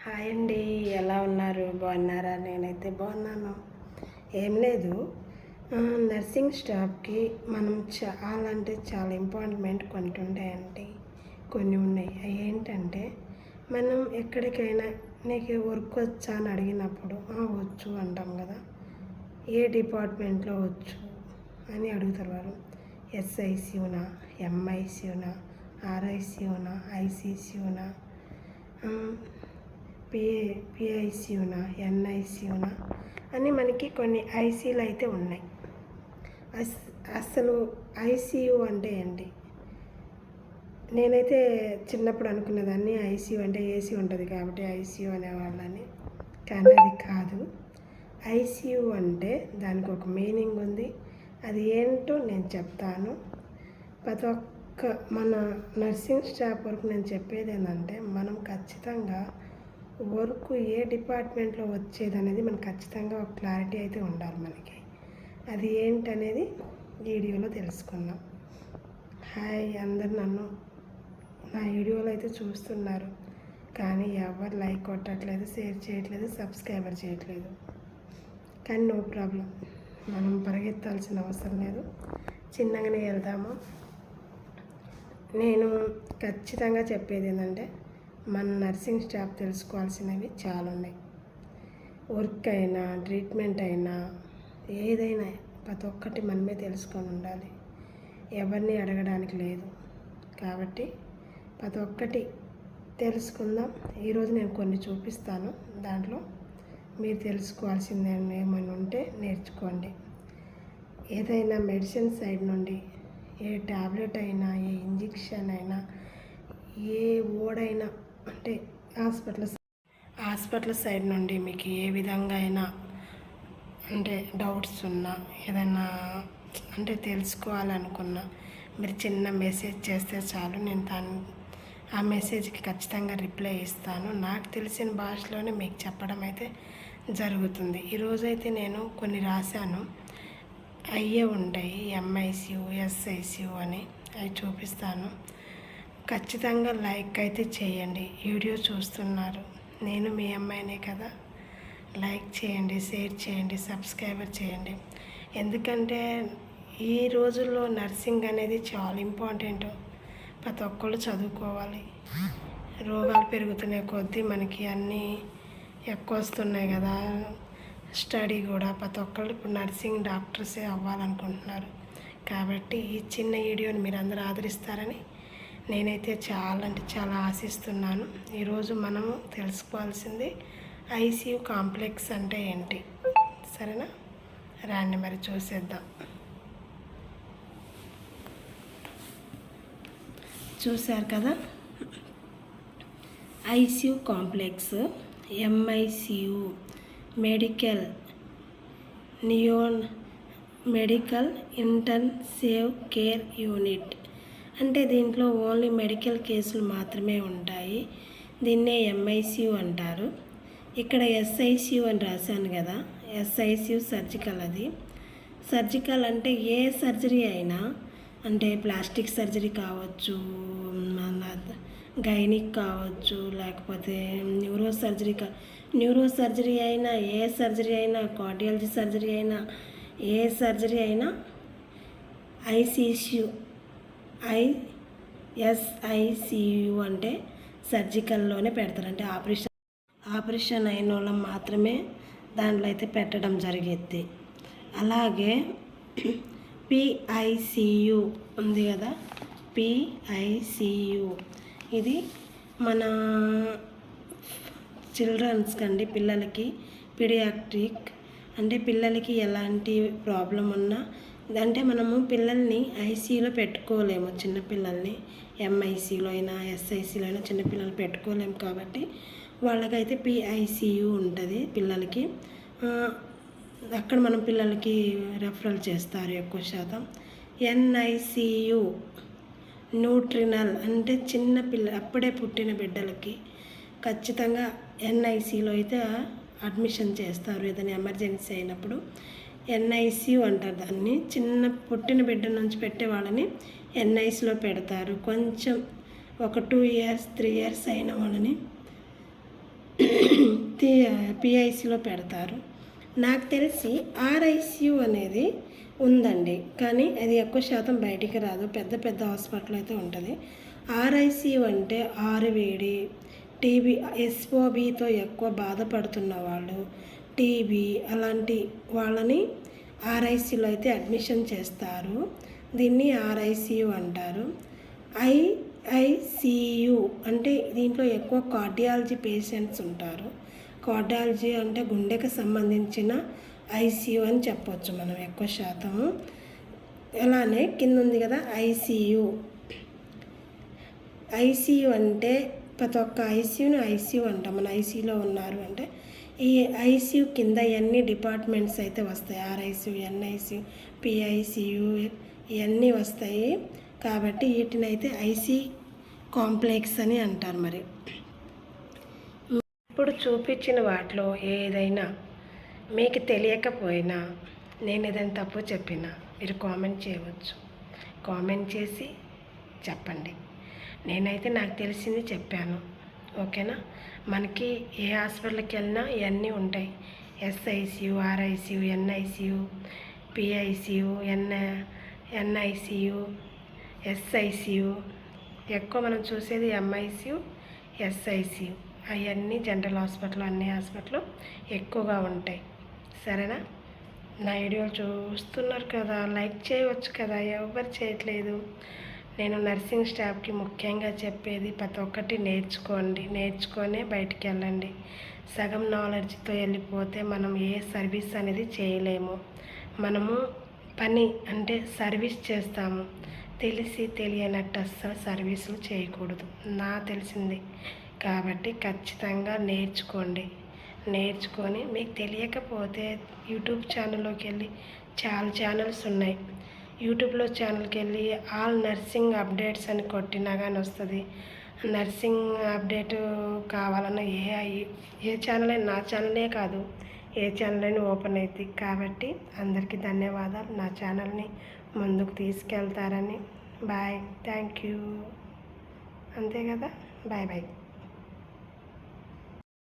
Hi అండి, ఎలా ఉన్నారు? బాగున్నారా? నేనైతే బాగున్నాను. ఏం లేదు, నర్సింగ్ స్టాఫ్కి మనం చాలా అంటే చాలా ఇంపార్టెంట్ కొన్ని ఉంటాయండి. కొన్ని ఉన్నాయి. అవి ఏంటంటే, మనం ఎక్కడికైనా నీకు వర్క్ వచ్చా అని అడిగినప్పుడు వచ్చు అంటాం కదా. ఏ డిపార్ట్మెంట్లో వచ్చు అని అడుగుతారు వారు. ఎస్ఐసియునా, ఎంఐసియునా, ఆర్ఐసియునా, ఐసిసియునా, పిఐసియునా, ఎన్ఐసియునా అని మనకి కొన్ని ఐసీలు అయితే ఉన్నాయి. అసలు ఐసీయూ అంటే ఏంటి? నేనైతే చిన్నప్పుడు అనుకునేదాన్ని ఐసీయూ అంటే ఏసీ ఉంటుంది కాబట్టి ఐసీయూ అనేవాళ్ళని, కానీ అది కాదు. ఐసీయూ అంటే దానికి ఒక మీనింగ్ ఉంది. అది ఏంటో నేను చెప్తాను. ప్రతి ఒక్క మన నర్సింగ్ స్టాఫ్ వరకు నేను చెప్పేది ఏంటంటే, మనం ఖచ్చితంగా వర్క్ ఏ డిపార్ట్మెంట్లో వచ్చేది అనేది మనకు ఖచ్చితంగా ఒక క్లారిటీ అయితే ఉండాలి మనకి. అది ఏంటనేది వీడియోలో తెలుసుకుందాం. హాయ్, అందరు నన్ను నా వీడియోలో అయితే చూస్తున్నారు, కానీ ఎవరు లైక్ కొట్టట్లేదు, షేర్ చేయట్లేదు, సబ్స్క్రైబర్ చేయట్లేదు. కానీ నో ప్రాబ్లం, మనం పరిగెత్తాల్సిన అవసరం లేదు, చిన్నగానే వెళ్దాము. నేను ఖచ్చితంగా చెప్పేది ఏంటంటే, మన నర్సింగ్ స్టాఫ్ తెలుసుకోవాల్సినవి చాలా ఉన్నాయి. వర్క్ అయినా, ట్రీట్మెంట్ అయినా, ఏదైనా ప్రతి ఒక్కటి మనమే తెలుసుకొని ఉండాలి. ఎవరిని అడగడానికి లేదు. కాబట్టి ప్రతి ఒక్కటి తెలుసుకుందాం. ఈరోజు నేను కొన్ని చూపిస్తాను. దాంట్లో మీరు తెలుసుకోవాల్సింది ఏమైనా ఉంటే నేర్చుకోండి. ఏదైనా మెడిసిన్ సైడ్ నుండి, ఏ ట్యాబ్లెట్ అయినా, ఏ ఇంజెక్షన్ అయినా, ఏ ఓడైనా, అంటే హాస్పిటల్ సైడ్ నుండి మీకు ఏ విధంగా అయినా అంటే డౌట్స్ ఉన్నా, ఏదైనా అంటే తెలుసుకోవాలనుకున్నా, మీరు చిన్న మెసేజ్ చేస్తే చాలు, నేను ఆ మెసేజ్కి ఖచ్చితంగా రిప్లై ఇస్తాను. నాకు తెలిసిన భాషలోనే మీకు చెప్పడం అయితే జరుగుతుంది. ఈరోజైతే నేను కొన్ని రాశాను. అయ్యే ఉంటాయి, ఎంఐసియు, ఎస్ఐసియు అని, అవి చూపిస్తాను. ఖచ్చితంగా లైక్ అయితే చేయండి. వీడియో చూస్తున్నారు, నేను మీ అమ్మాయినే కదా. లైక్ చేయండి, షేర్ చేయండి, సబ్స్క్రైబర్ చేయండి. ఎందుకంటే ఈ రోజుల్లో నర్సింగ్ అనేది చాలా ఇంపార్టెంట్. ప్రతి ఒక్కళ్ళు చదువుకోవాలి. రోగాలు పెరుగుతున్న కొద్దీ మనకి అన్నీ ఎక్కువ వస్తున్నాయి కదా. స్టడీ కూడా ప్రతి ఒక్కళ్ళు ఇప్పుడు నర్సింగ్ డాక్టర్సే అవ్వాలనుకుంటున్నారు. కాబట్టి ఈ చిన్న వీడియోని మీరు అందరూ ఆదరిస్తారని నేనైతే చాలా అంటే చాలా ఆశిస్తున్నాను. ఈరోజు మనము తెలుసుకోవాల్సింది ఐసీయూ కాంప్లెక్స్ అంటే ఏంటి. సరేనా? రాండి మరి చూసేద్దాం. చూశారు కదా, ICU complex, MICU, medical intensive care unit. అంటే దీంట్లో ఓన్లీ మెడికల్ కేసులు మాత్రమే ఉంటాయి. దీన్నే ఎంఐసియు అంటారు. ఇక్కడ ఎస్ఐసియు అని రాశాను కదా, ఎస్ఐసియు సర్జికల్. అది సర్జికల్ అంటే ఏ సర్జరీ అయినా, అంటే ప్లాస్టిక్ సర్జరీ కావచ్చు, గైనిక్ కావచ్చు, లేకపోతే న్యూరో సర్జరీ అయినా, ఏ సర్జరీ అయినా, కార్డియాలజీ సర్జరీ అయినా, ఏ సర్జరీ అయినా ఎస్ఐసియు అంటే సర్జికల్లోనే పెడతారు. అంటే ఆపరేషన్ అయిన వాళ్ళం మాత్రమే దాంట్లో అయితే పెట్టడం జరిగేది. అలాగే పిఐసియు ఉంది కదా, పిఐసియు ఇది మన చిల్డ్రన్స్ కండి, పిల్లలకి పీడియాట్రిక్. అంటే పిల్లలకి ఎలాంటి ప్రాబ్లం ఉన్నా, అంటే మనము పిల్లల్ని ఐసీయూలో పెట్టుకోలేము. చిన్నపిల్లల్ని ఎంఐసీలో అయినా, ఎస్ఐసీలో అయినా చిన్నపిల్లలు పెట్టుకోలేము. కాబట్టి వాళ్ళకైతే పిఐసియు ఉంటుంది పిల్లలకి. అక్కడ మనం పిల్లలకి రెఫరల్ చేస్తారు ఎక్కువ శాతం. ఎన్ఐసియు న్యూట్రినల్ అంటే అప్పుడే పుట్టిన బిడ్డలకి ఖచ్చితంగా ఎన్ఐసిలో అయితే అడ్మిషన్ చేస్తారు. ఏదైనా ఎమర్జెన్సీ అయినప్పుడు ఎన్ఐసియు అంటారు దాన్ని. పుట్టిన బిడ్డ నుంచి పెట్టే వాళ్ళని ఎన్ఐసిలో పెడతారు. కొంచెం ఒక 2 years 3 years అయిన వాళ్ళని పిఐసిలో పెడతారు. నాకు తెలిసి ఆర్ఐసియు అనేది ఉందండి, కానీ అది ఎక్కువ శాతం బయటికి రాదు. పెద్ద పెద్ద హాస్పిటల్ అయితే ఉంటుంది. ఆర్ఐసియు అంటే ఆరువేడి, టీబీ, ఎస్ఓబితో ఎక్కువ బాధపడుతున్న వాళ్ళు, టీబీ అలాంటి వాళ్ళని ఆర్ఐసియులో అయితే అడ్మిషన్ చేస్తారు. దీన్ని ఆర్ఐసియు అంటారు. ఐఐసియు అంటే దీంట్లో ఎక్కువ కార్డియాలజీ పేషెంట్స్ ఉంటారు. కార్డియాలజీ అంటే గుండెకి సంబంధించిన ఐసియు అని చెప్పొచ్చు మనం ఎక్కువ శాతము. అలానే కింద ఉంది కదా ఐసియు. ఐసియు అంటే ప్రతి ఒక్క ఐసియుని ఐసియు అంటాం. మన ఐసియులో ఉన్నారు అంటే ఈ ఐసియు కింద ఎన్ని డిపార్ట్మెంట్స్ అయితే వస్తాయి. ఆర్ఐసియు, ఎన్ఐసియు, పిఐసియు ఇవన్నీ వస్తాయి. కాబట్టి వీటినైతే ఐసి కాంప్లెక్స్ అని అంటారు. మరి ఇప్పుడు చూపించిన వాటిలో ఏదైనా మీకు తెలియకపోయినా, నేను ఏదైనా తప్పు చెప్పినా మీరు కామెంట్ చేయవచ్చు. కామెంట్ చేసి చెప్పండి. నేనైతే నాకు తెలిసింది చెప్పాను. ఓకేనా? మనకి ఏ హాస్పిటల్కి వెళ్ళినా ఇవన్నీ ఉంటాయి. SICU, RICU, NICU, PICU, NICU, SICU. ఎక్కువ మనం చూసేది ఎంఐసియు, ఎస్ఐసియు. అవన్నీ జనరల్ హాస్పిటల్, అన్ని హాస్పిటల్ ఎక్కువగా ఉంటాయి. సరేనా? నా వీడియోలు చూస్తున్నారు కదా, లైక్ చేయవచ్చు కదా, ఎవరు చేయట్లేదు. నేను నర్సింగ్ స్టాఫ్కి ముఖ్యంగా చెప్పేది ప్రతి ఒక్కటి నేర్చుకోండి. నేర్చుకొనే బయటికి వెళ్ళండి. సగం నాలెడ్జ్తో వెళ్ళిపోతే మనం ఏ సర్వీస్ అనేది చేయలేము. మనము పని అంటే సర్వీస్ చేస్తాము, తెలిసి తెలియనట్టు అస్సలు సర్వీసులు చేయకూడదు. నా తెలిసింది కాబట్టి ఖచ్చితంగా నేర్చుకోండి. నేర్చుకొని మీకు తెలియకపోతే యూట్యూబ్ ఛానల్లోకి వెళ్ళి చాలా ఛానల్స్ ఉన్నాయి. యూట్యూబ్లో ఛానల్కి వెళ్ళి ఆల్ నర్సింగ్ అప్డేట్స్ అని కొట్టినా కానీ వస్తుంది. నర్సింగ్ అప్డేట్ కావాలన్నా ఏ ఛానల్ అయినా, నా ఛానలే కాదు ఏ ఛానల్ అయినా ఓపెన్ అవుతుంది. కాబట్టి అందరికీ ధన్యవాదాలు. నా ఛానల్ని ముందుకు తీసుకెళ్తారని. Bye, thank you. అంతే కదా, బాయ్ బాయ్.